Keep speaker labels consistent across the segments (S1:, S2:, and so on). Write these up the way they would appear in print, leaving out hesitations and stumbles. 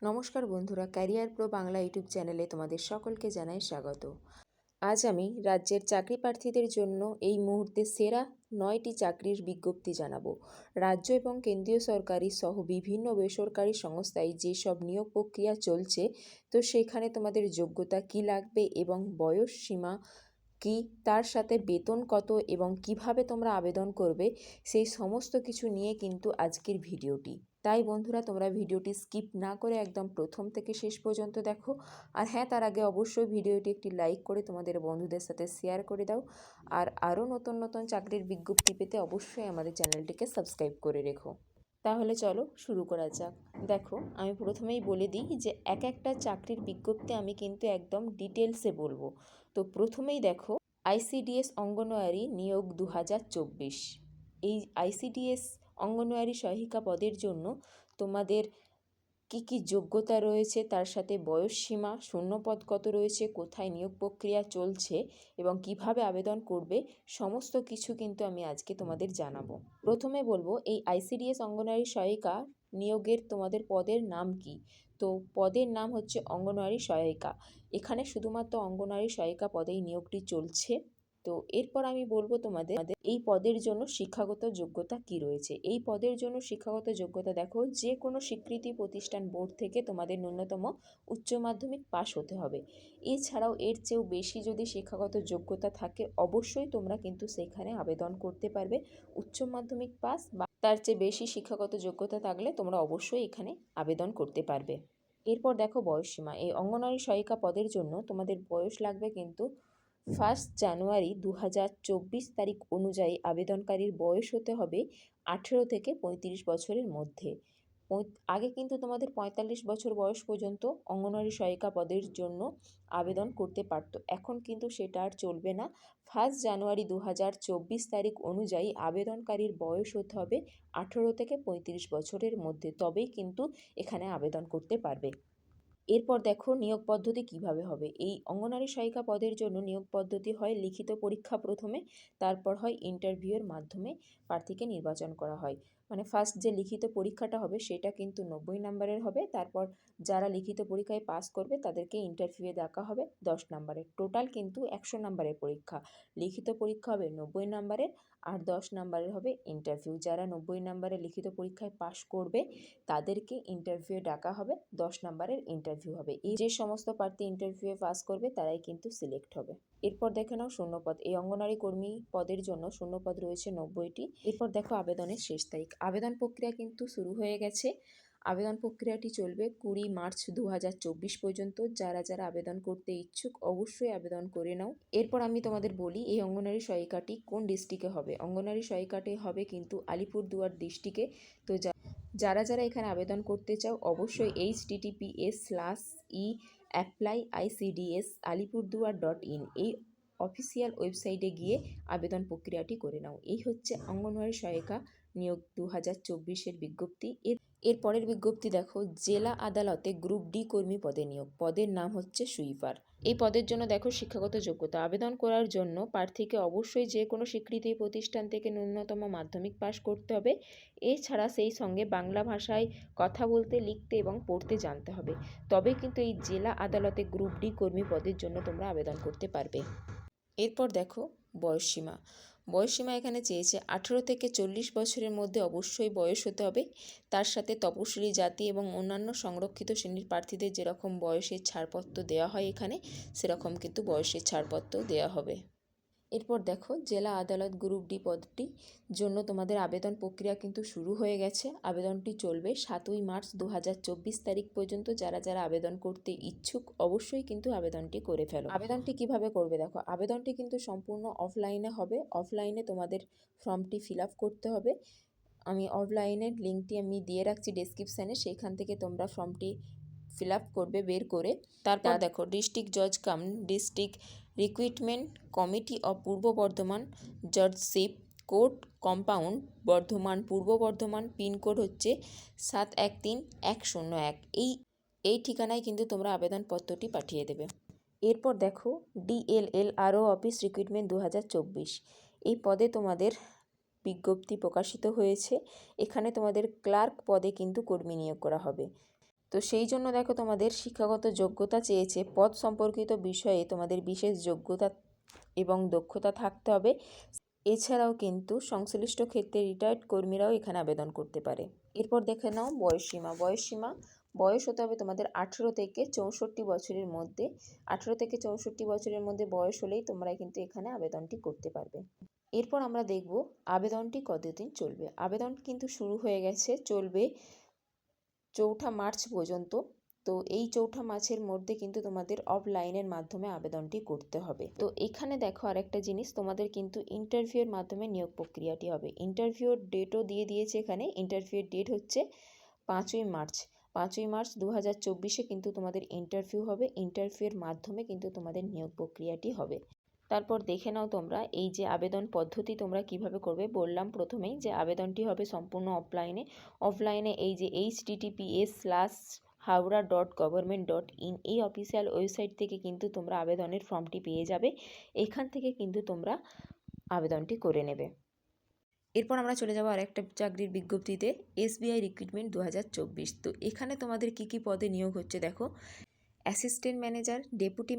S1: নমস্কার বন্ধুরা, career pro Bangla YouTube চ্যানেলে তোমাদের সকলকে জানাই স্বাগত। আজ আমি রাজ্যের চাকরি প্রার্থীদের জন্য এই মুহূর্তে সেরা 9টি চাকরির বিজ্ঞপ্তি জানাবো। রাজ্য এবং কেন্দ্রীয় সরকারি সহ বিভিন্ন বেসরকারি সংস্থায় যেসব নিয়োগ প্রক্রিয়া চলছে, তো সেখানে তোমাদের যোগ্যতা কি লাগবে এবং বয়স সীমা কি, তার সাথে বেতন কত এবং কিভাবে তোমরা আবেদন করবে, সেই সমস্ত কিছু নিয়ে কিন্তু আজকের ভিডিওটি। তাই বন্ধুরা, তোমরা ভিডিওটি স্কিপ না করে একদম প্রথম থেকে শেষ পর্যন্ত দেখো। আর হ্যাঁ, তার আগে অবশ্যই ভিডিওটি একটি লাইক করে তোমাদের বন্ধুদের সাথে শেয়ার করে দাও। আর আরও নতুন নতুন চাকরির বিজ্ঞপ্তি পেতে অবশ্যই আমাদের চ্যানেলটিকে সাবস্ক্রাইব করে রেখো। তাহলে চলো শুরু করা যাক। দেখো, আমি প্রথমেই বলে দিই যে এক একটা চাকরির বিজ্ঞপ্তি আমি কিন্তু একদম ডিটেলসে বলবো। তো প্রথমেই দেখো, আইসিডিএস অঙ্গনওয়াড়ি নিয়োগ 2024। এই আইসিডিএস অঙ্গনওয়াড়ি সহায়িকা পদের জন্য তোমাদের কি কি যোগ্যতা রয়েছে, তার সাথে বয়স সীমা, শূন্যপদ কত রয়েছে, কোথায় নিয়োগ প্রক্রিয়া চলছে এবং কিভাবে আবেদন করবে, সমস্ত কিছু কিন্তু আমি আজকে তোমাদের জানাবো। প্রথমে বলবো, এই আইসিডিএস অঙ্গনওয়াড়ি সহায়িকা নিয়োগের তোমাদের পদের নাম কি। তো পদের নাম হচ্ছে অঙ্গনওয়াড়ি সহায়িকা। এখানে শুধুমাত্র অঙ্গনওয়াড়ি সহায়িকা পদেই নিয়োগটি চলছে। তো এরপর আমি বলবো তোমাদের এই পদের জন্য শিক্ষাগত যোগ্যতা কি রয়েছে। এই পদের জন্য শিক্ষাগত যোগ্যতা দেখো, যে কোনো স্বীকৃতি প্রতিষ্ঠান বোর্ড থেকে তোমাদের ন্যূনতম উচ্চ মাধ্যমিক পাশ হতে হবে। এছাড়াও এর চেয়েও বেশি যদি শিক্ষাগত যোগ্যতা থাকে, অবশ্যই তোমরা কিন্তু সেখানে আবেদন করতে পারবে। উচ্চ মাধ্যমিক পাস বা তার চেয়ে বেশি শিক্ষাগত যোগ্যতা থাকলে তোমরা অবশ্যই এখানে আবেদন করতে পারবে। এরপর দেখো বয়সসীমা। এই অঙ্গনওয়াড়ি সহায়িকা পদের জন্য তোমাদের বয়স লাগবে কিন্তু 1 জানুয়ারি 2024 তারিখ অনুযায়ী আবেদনকারীর বয়স হতে হবে 18 থেকে 35 বছরের মধ্যে। আগে কিন্তু তোমাদের 45 বছর বয়স পর্যন্ত অঙ্গনওয়াড়ি সহায়িকা পদের জন্য আবেদন করতে পারতো, এখন কিন্তু সেটা আর চলবে না। 1 জানুয়ারি 2024 তারিখ অনুযায়ী আবেদনকারীর বয়স হতে হবে 18 থেকে 35 বছরের মধ্যে, তবেই কিন্তু এখানে আবেদন করতে পারবে। এরপর দেখো নিয়োগ পদ্ধতি কিভাবে হবে। এই অঙ্গনওয়াড়ি সহায়িকা পদের জন্য নিয়োগ পদ্ধতি হয় লিখিত পরীক্ষা প্রথমে, তারপর হয় ইন্টারভিউয়ের মাধ্যমে প্রার্থীকে নির্বাচন করা হয়। মানে ফার্স্ট যে লিখিত পরীক্ষাটা হবে সেটা কিন্তু 90 নম্বরের হবে, তারপর যারা লিখিত পরীক্ষায় পাস করবে তাদেরকে ইন্টারভিউয়ে ডাকা হবে 10 নম্বরের। টোটাল কিন্তু 100 নম্বরের পরীক্ষা। লিখিত পরীক্ষা হবে 90 নম্বরের আর 10 নম্বরের হবে ইন্টারভিউ। যারা 90 নম্বরের লিখিত পরীক্ষায় পাস করবে তাদেরকে ইন্টারভিউয়ে ডাকা হবে, 10 নম্বরের ইন্টারভিউ হবে। এই যে সমস্ত প্রার্থী ইন্টারভিউয়ে পাস করবে তারাই কিন্তু সিলেক্ট হবে। এরপর দেখে নাও শূন্যপদ। এই অঙ্গনওয়াড়ি কর্মী পদের জন্য শূন্যপদ রয়েছে 90টি। এরপর দেখো আবেদনের শেষ তারিখ। আবেদন প্রক্রিয়া কিন্তু শুরু হয়ে গেছে। আবেদন প্রক্রিয়াটি চলবে 20 মার্চ 2024 পর্যন্ত। যারা যারা আবেদন করতে ইচ্ছুক অবশ্যই আবেদন করে নাও। এরপর আমি তোমাদের বলি এই অঙ্গনওয়াড়ি সহায়িকাটি কোন ডিস্ট্রিক্টে হবে। অঙ্গনওয়াড়ি সহায়িকাটি হবে কিন্তু আলিপুরদুয়ার ডিস্ট্রিক্টে। তো যারা যারা এখানে আবেদন করতে চাও অবশ্যই https://applyicds.alipurduar.in এই অফিসিয়াল ওয়েবসাইটে গিয়ে আবেদন প্রক্রিয়াটি করে নাও। এই হচ্ছে অঙ্গনওয়াড়ি সহায়িকা নিয়োগ 2024-এর বিজ্ঞপ্তি। এর পরের বিজ্ঞপ্তি দেখো, জেলা আদালতে গ্রুপ ডি কর্মী পদে নিয়োগ। পদের নাম হচ্ছে সুইপার। এই পদের জন্য দেখো শিক্ষাগত যোগ্যতা। আবেদন করার জন্য প্রার্থীকে অবশ্যই যে কোনো স্বীকৃতি প্রতিষ্ঠান থেকে ন্যূনতম মাধ্যমিক পাস করতে হবে। এছাড়া সেই সঙ্গে বাংলা ভাষায় কথা বলতে, লিখতে এবং পড়তে জানতে হবে, তবে কিন্তু এই জেলা আদালতে গ্রুপ ডি কর্মী পদের জন্য তোমরা আবেদন করতে পারবে। এরপর দেখো বয়সসীমা। বয়সসীমা এখানে চেয়েছে 18 থেকে 40 বছরের মধ্যে অবশ্যই বয়স হতে হবে। তার সাথে তপশিলি জাতি এবং অন্যান্য সংরক্ষিত শ্রেণীর প্রার্থীদের যেরকম বয়সের ছাড়পত্র দেওয়া হয় এখানে, সেরকম কিন্তু বয়সের ছাড়পত্র দেওয়া হবে। এরপর দেখো জেলা আদালত গ্রুপ ডি পদটির জন্য তোমাদের আবেদন প্রক্রিয়া কিন্তু শুরু হয়ে গেছে। আবেদনটি চলবে 7 মার্চ 2024 তারিখ পর্যন্ত। যারা যারা আবেদন করতে ইচ্ছুক অবশ্যই কিন্তু আবেদনটি করে ফেলো। আবেদনটি কিভাবে করবে দেখো, আবেদনটি কিন্তু সম্পূর্ণ অফলাইনে হবে। অফলাইনে তোমাদের ফর্মটি ফিল আপ করতে হবে। আমি অফলাইনের লিঙ্কটি আমি দিয়ে রাখছি ডেসক্রিপশানে, সেইখান থেকে তোমরা ফর্মটি ফিল আপ করবে বের করে। তারপর দেখো ডিস্ট্রিক্ট জজ কাম district recruitment committee of Purba Bardhaman জজশিপ court compound Bardhaman Purba Bardhaman, pin code হচ্ছে 713101। এই ঠিকানায় কিন্তু তোমরা আবেদনপত্রটি পাঠিয়ে দেবে। এরপর দেখো DLLRO অফিস রিক্রুটমেন্ট 2024। এই পদে তোমাদের বিজ্ঞপ্তি প্রকাশিত হয়েছে। এখানে তোমাদের ক্লার্ক পদে কিন্তু কর্মী নিয়োগ করা হবে। তো সেই জন্য দেখো তোমাদের শিক্ষাগত যোগ্যতা চেয়েছে, পদ সম্পর্কিত বিষয়ে তোমাদের বিশেষ যোগ্যতা এবং দক্ষতা থাকতে হবে। এছাড়াও কিন্তু সংশ্লিষ্ট ক্ষেত্রে রিটায়ার্ড কর্মীরাও এখানে আবেদন করতে পারে। এরপর দেখে নাও বয়সসীমা। বয়স হতে হবে তোমাদের 18 থেকে 64 বছরের মধ্যে। 18 থেকে 64 বছরের মধ্যে বয়স হলেই তোমরা কিন্তু এখানে আবেদনটি করতে পারবে। এরপর আমরা দেখব আবেদনটি কতদিন চলবে। আবেদন কিন্তু শুরু হয়ে গেছে, চলবে 4 মার্চ পর্যন্ত। তো এই 4 মার্চের মধ্যে কিন্তু তোমাদের অফলাইনের মাধ্যমে আবেদনটি করতে হবে। তো এখানে দেখো আরেকটা জিনিস, তোমাদের কিন্তু ইন্টারভিউয়ের মাধ্যমে নিয়োগ প্রক্রিয়াটি হবে। ইন্টারভিউর ডেটও দিয়ে দিয়েছে এখানে। ইন্টারভিউয়ের ডেট হচ্ছে 5ই মার্চ। 5ই মার্চ 2024 কিন্তু তোমাদের ইন্টারভিউ হবে। ইন্টারভিউয়ের মাধ্যমে কিন্তু তোমাদের নিয়োগ প্রক্রিয়াটি হবে। তারপর দেখে নাও তোমরা এই যে আবেদন পদ্ধতি তোমরা কিভাবে করবে। বললাম প্রথমেই যে আবেদনটি হবে সম্পূর্ণ অফলাইনে এই যে https:/howrah.government.in এই অফিসিয়াল ওয়েবসাইট থেকে কিন্তু তোমরা আবেদনের ফর্মটি পেয়ে যাবে। এখান থেকে কিন্তু তোমরা আবেদনটি করে নেবে। এরপর আমরা চলে যাব আরেকটা চাকরির বিজ্ঞপ্তিতে, SBI রিক্রুটমেন্ট 2024। তো এখানে তোমাদের কি পদে নিয়োগ হচ্ছে দেখো। অ্যাসিস্ট্যান্ট ম্যানেজার, ডেপুটি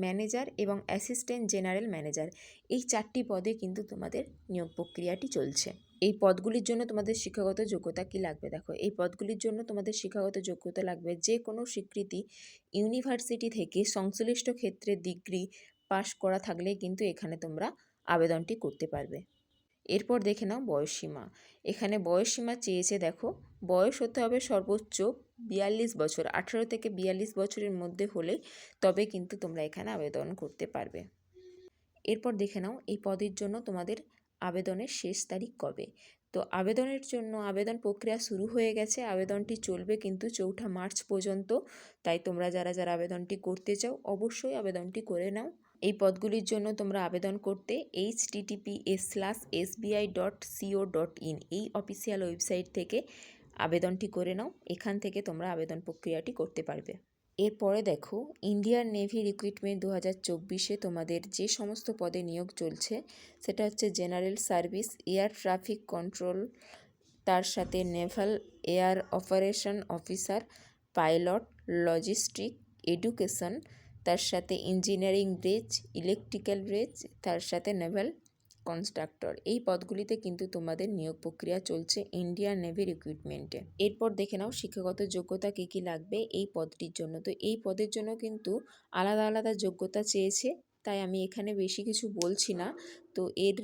S1: ম্যানেজার এবং অ্যাসিস্ট্যান্ট জেনারেল ম্যানেজার, এই 4টি পদে কিন্তু তোমাদের নিয়োগ প্রক্রিয়াটি চলছে। এই পদগুলির জন্য তোমাদের শিক্ষাগত যোগ্যতা কি লাগবে দেখো। এই পদগুলির জন্য তোমাদের শিক্ষাগত যোগ্যতা লাগবে যে কোনো স্বীকৃতি ইউনিভার্সিটি থেকে সংশ্লিষ্ট ক্ষেত্রে ডিগ্রি পাশ করা থাকলে কিন্তু এখানে তোমরা আবেদনটি করতে পারবে। এরপর দেখে নাও বয়সসীমা। এখানে বয়সসীমা চেয়েছে দেখো, বয়স হতে হবে সর্বোচ্চ 42 বছর। 18 থেকে 42 বছরের মধ্যে হলে তবে কিন্তু তোমরা এখানে আবেদন করতে পারবে। এরপর দেখে নাও এই পদের জন্য তোমাদের আবেদনের শেষ তারিখ কবে। তো আবেদনের জন্য আবেদন প্রক্রিয়া শুরু হয়ে গেছে। আবেদনটি চলবে কিন্তু 4 মার্চ পর্যন্ত। তাই তোমরা যারা আবেদনটি করতে চাও অবশ্যই আবেদনটি করে নাও। এই পদগুলির জন্য তোমরা আবেদন করতে https:/sbi.co.in এই অফিসিয়াল ওয়েবসাইট থেকে আবেদনটি করে নাও। এখান থেকে তোমরা আবেদন প্রক্রিয়াটি করতে পারবে। এরপরে দেখো ইন্ডিয়ান নেভি রিক্রুটমেন্ট 2024-এ তোমাদের যে সমস্ত পদে নিয়োগ চলছে সেটা হচ্ছে general service, air traffic control, তার সাথে naval air operation officer, pilot, logistic, education, তার সাথে ইঞ্জিনিয়ারিং ব্রেচ, ইলেকট্রিক্যাল ব্রেচ, তার সাথে নেভাল কনস্ট্রাক্টর। এই পদগুলিতে কিন্তু তোমাদের নিয়োগ প্রক্রিয়া চলছে ইন্ডিয়ান নেভি রিক্রুটমেন্টে। এরপর দেখে নাও শিক্ষাগত যোগ্যতা কী লাগবে এই পদটির জন্য। তো এই পদের জন্য কিন্তু আলাদা যোগ্যতা চেয়েছে, তাই আমি এখানে বেশি কিছু বলছি না। তো এর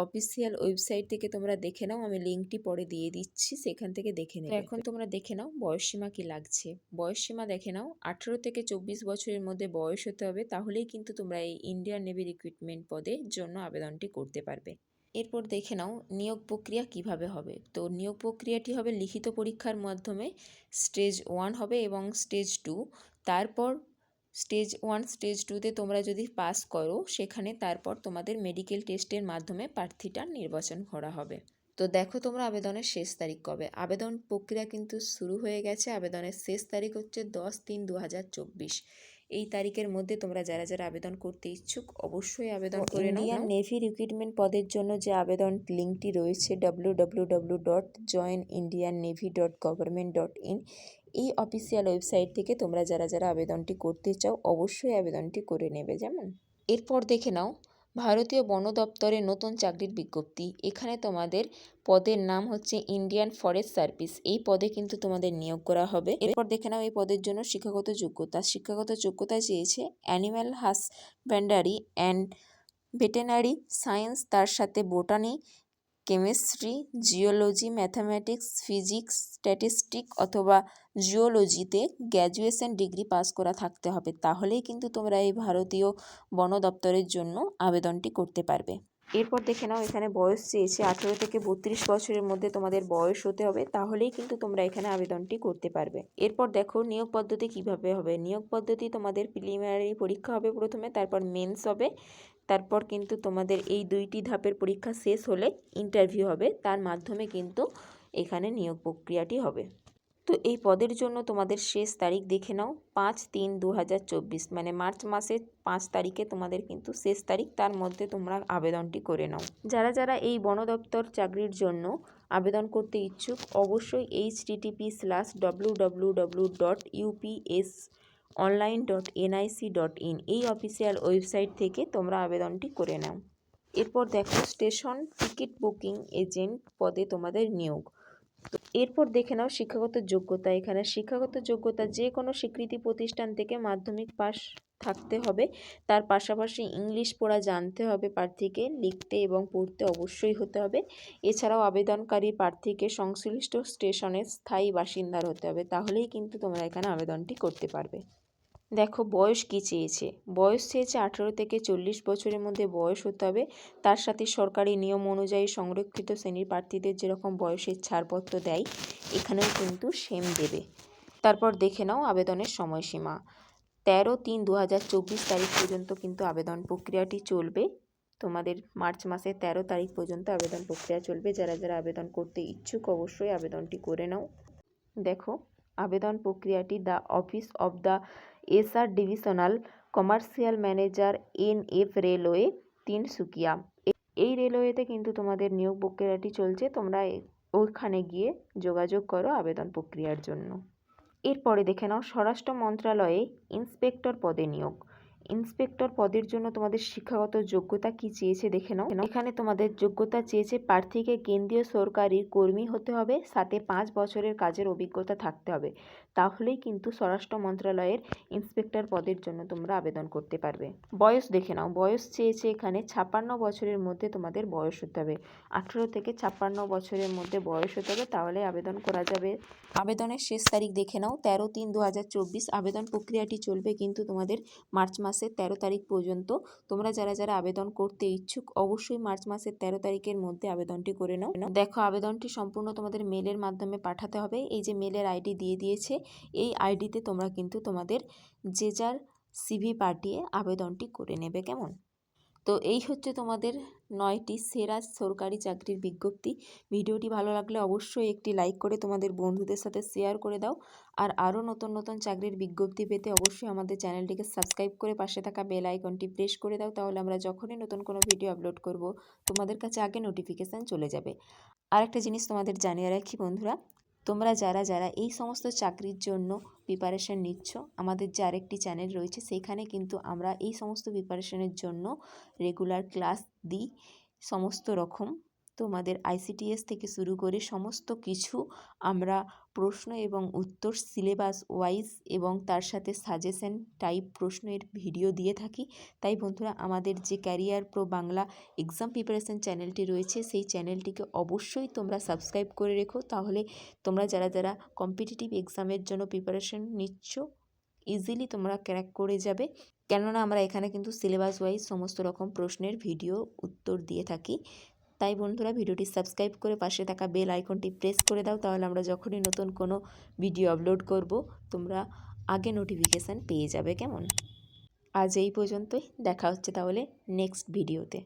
S1: অফিসিয়াল ওয়েবসাইট থেকে তোমরা দেখে নাও, আমি লিঙ্কটি পরে দিয়ে দিচ্ছি, সেখান থেকে দেখে নেবে। এখন তোমরা দেখে নাও বয়সসীমা কি লাগছে। বয়সসীমা দেখে নাও 18 থেকে 24 বছরের মধ্যে বয়স হতে হবে, তাহলেই কিন্তু তোমরা এই ইন্ডিয়ান নেভি রিক্রুটমেন্ট পদের জন্য আবেদনটি করতে পারবে। এরপর দেখে নাও নিয়োগ প্রক্রিয়া কিভাবে হবে। তো নিয়োগ প্রক্রিয়াটি হবে লিখিত পরীক্ষার মাধ্যমে। স্টেজ 1 হবে এবং স্টেজ 2। তারপর স্টেজ 1 স্টেজ 2তে তোমরা যদি পাস করো সেখানে তারপর তোমাদের মেডিকেল টেস্টের মাধ্যমে প্রার্থীটা নির্বাচন করা হবে। তো দেখো তোমরা আবেদনের শেষ তারিখ কবে। আবেদন প্রক্রিয়া কিন্তু শুরু হয়ে গেছে। আবেদনের শেষ তারিখ হচ্ছে 10/3/2024। এই তারিখের মধ্যে তোমরা যারা আবেদন করতে ইচ্ছুক অবশ্যই আবেদন করে নাও। ইন্ডিয়ান নেভি রিক্রুটমেন্ট পদের জন্য যে আবেদন লিঙ্কটি রয়েছে www.joinindiannavy.government.in এই অফিসিয়াল ওয়েবসাইট থেকে তোমরা যারা আবেদনটি করতে চাও অবশ্যই আবেদনটি করে নেবে। যেমন এরপর দেখে নাও ভারতীয় বন দপ্তরের নতুন চাকরির বিজ্ঞপ্তি। এখানে তোমাদের পদের নাম হচ্ছে ইন্ডিয়ান ফরেস্ট সার্ভিস। এই পদে কিন্তু তোমাদের নিয়োগ করা হবে। এরপর দেখে নাও এই পদের জন্য শিক্ষাগত যোগ্যতা চেয়েছে অ্যানিম্যাল হাসব্যান্ডারি অ্যান্ড ভেটেরিনারি সায়েন্স, তার সাথে botany, chemistry, geology, mathematics, physics, statistic অথবা জিওলজিতে গ্র্যাজুয়েশন ডিগ্রি পাস করা থাকতে হবে, তাহলেই কিন্তু তোমরা এই ভারতীয় বন দপ্তরের জন্য আবেদনটি করতে পারবে। এরপর দেখে নাও এখানে বয়স চেয়েছে 18 থেকে 32 বছরের মধ্যে তোমাদের বয়স হতে হবে, তাহলেই কিন্তু তোমরা এখানে আবেদনটি করতে পারবে। এরপর দেখো নিয়োগ পদ্ধতি কিভাবে হবে। নিয়োগ পদ্ধতি তোমাদের প্রিলিমিনারি পরীক্ষা হবে প্রথমে, তারপর মেন্স হবে, তারপর কিন্তু তোমাদের এই 2টি ধাপের পরীক্ষা শেষ হলে ইন্টারভিউ হবে, তার মাধ্যমে কিন্তু এখানে নিয়োগ প্রক্রিয়াটি হবে। তো এই পদের জন্য তোমাদের শেষ তারিখ দেখে নাও 5/3/2024, মানে মার্চ মাসের 5 তারিখে তোমাদের কিন্তু শেষ তারিখ, তার মধ্যে তোমরা আবেদনটি করে নাও। যারা এই বন দপ্তর চাকরির জন্য আবেদন করতে ইচ্ছুক অবশ্যই http://www.ups.online.nic.in এই অফিসিয়াল ওয়েবসাইট থেকে তোমরা আবেদনটি করে নাও। এরপর দেখো স্টেশন টিকিট বুকিং এজেন্ট পদে তোমাদের নিয়োগ। তো এরপর দেখে নাও শিক্ষাগত যোগ্যতা। এখানে শিক্ষাগত যোগ্যতা যে কোনো স্বীকৃতি প্রতিষ্ঠান থেকে মাধ্যমিক পাস থাকতে হবে, তার পাশাপাশি ইংলিশ পড়া জানতে হবে প্রার্থীকে, লিখতে এবং পড়তে অবশ্যই হতে হবে। এছাড়াও আবেদনকারী প্রার্থীকে সংশ্লিষ্ট স্টেশনের স্থায়ী বাসিন্দার হতে হবে, তাহলেই কিন্তু তোমরা এখানে আবেদনটি করতে পারবে। দেখো বয়স কী চেয়েছে, বয়স চেয়েছে 18 থেকে 40 বছরের মধ্যে বয়স হতে হবে। তার সাথে সরকারি নিয়ম অনুযায়ী সংরক্ষিত শ্রেণীর প্রার্থীদের যেরকম বয়সের ছাড়পত্র দেয় এখানেও কিন্তু সেম দেবে। তারপর দেখে নাও আবেদনের সময়সীমা। 13/3/2024 তারিখ পর্যন্ত কিন্তু আবেদন প্রক্রিয়াটি চলবে। তোমাদের মার্চ মাসের 13 তারিখ পর্যন্ত আবেদন প্রক্রিয়া চলবে। যারা যারা আবেদন করতে ইচ্ছুক অবশ্যই আবেদনটি করে নাও। দেখো আবেদন প্রক্রিয়াটি the office of the SR divisional commercial manager NF railway Tinsukia, এই রেলওয়েতে কিন্তু তোমাদের নিয়োগ প্রক্রিয়াটি চলছে। তোমরা ওইখানে গিয়ে যোগাযোগ করো আবেদন প্রক্রিয়ার জন্য। এরপরে দেখে নাও স্বরাষ্ট্র মন্ত্রণালয়ে ইন্সপেক্টর পদে নিয়োগ। ইন্সপেক্টর পদের জন্য তোমাদের শিক্ষাগত যোগ্যতা কি চেয়েছে দেখে নাও। এখানে তোমাদের যোগ্যতা চেয়েছে প্রার্থীকে কেন্দ্রীয় সরকারি কর্মী হতে হবে, সাথে 5 বছরের কাজের অভিজ্ঞতা থাকতে হবে, তাহলেই কিন্তু স্বরাষ্ট্র মন্ত্রণালয়ের ইন্সপেক্টর পদের জন্য তোমরা আবেদন করতে পারবে। বয়স দেখে নাও, বয়স চেয়েছে এখানে 56 বছরের মধ্যে তোমাদের বয়স হতে হবে। 18 থেকে 56 বছরের মধ্যে বয়স হতে হবে, তাহলে আবেদন করা যাবে। আবেদনের শেষ তারিখ দেখে নাও 13/3/2024। আবেদন প্রক্রিয়াটি চলবে কিন্তু তোমাদের মার্চ মাসের 13 তারিখ পর্যন্ত। তোমরা যারা যারা আবেদন করতে ইচ্ছুক অবশ্যই মার্চ মাসের 13 তারিখের মধ্যে আবেদনটি করে নাও। দেখো আবেদনটি সম্পূর্ণ তোমাদের মেলের মাধ্যমে পাঠাতে হবে। এই যে মেলের আইডি দিয়ে দিয়েছে, এই আইডিতে তোমরা কিন্তু তোমাদের যে যার CV পাঠিয়ে আবেদনটি করে নেবে, কেমন? তো এই হচ্ছে তোমাদের 9টি সেরা সরকারি চাকরির বিজ্ঞপ্তি। ভিডিওটি ভালো লাগলে অবশ্যই একটি লাইক করে তোমাদের বন্ধুদের সাথে শেয়ার করে দাও। আর আরও নতুন নতুন চাকরির বিজ্ঞপ্তি পেতে অবশ্যই আমাদের চ্যানেলটিকে সাবস্ক্রাইব করে পাশে থাকা বেল আইকনটি প্রেস করে দাও, তাহলে আমরা যখনই নতুন কোনো ভিডিও আপলোড করব তোমাদের কাছে আগে নোটিফিকেশান চলে যাবে। আর একটা জিনিস তোমাদের জানিয়ে রাখি বন্ধুরা, তোমরা যারা যারা এই সমস্ত চাকরির জন্য প্রিপারেশন নিচ্ছ, আমাদের যে আরেকটি চ্যানেল রয়েছে সেইখানে কিন্তু আমরা এই সমস্ত প্রিপারেশনের জন্য রেগুলার ক্লাস দিই। সমস্ত রকম তোমাদের ICTS থেকে শুরু করে সমস্ত কিছু আমরা প্রশ্ন এবং উত্তর সিলেবাস ওয়াইজ এবং তার সাথে সাজেশন টাইপ প্রশ্নের ভিডিও দিয়ে থাকি। তাই বন্ধুরা আমাদের যে career pro Bangla exam preparation চ্যানেলটি রয়েছে সেই চ্যানেলটিকে অবশ্যই তোমরা সাবস্ক্রাইব করে রেখো, তাহলে তোমরা যারা যারা কম্পিটিটিভ এক্সামের জন্য প্রিপারেশন নিচ্ছ ইজিলি তোমরা ক্র্যাক করে যাবে। কেননা আমরা এখানে কিন্তু সিলেবাস ওয়াইজ সমস্ত রকম প্রশ্নের ভিডিও উত্তর দিয়ে থাকি। তাই বন্ধুরা ভিডিওটি সাবস্ক্রাইব করে পাশে থাকা বেল আইকনটি প্রেস করে দাও, তাহলে আমরা যখনই নতুন কোনো ভিডিও আপলোড করব তোমরা আগে নোটিফিকেশান পেয়ে যাবে, কেমন? আজ এই পর্যন্তই, দেখা হচ্ছে তাহলে নেক্সট ভিডিওতে।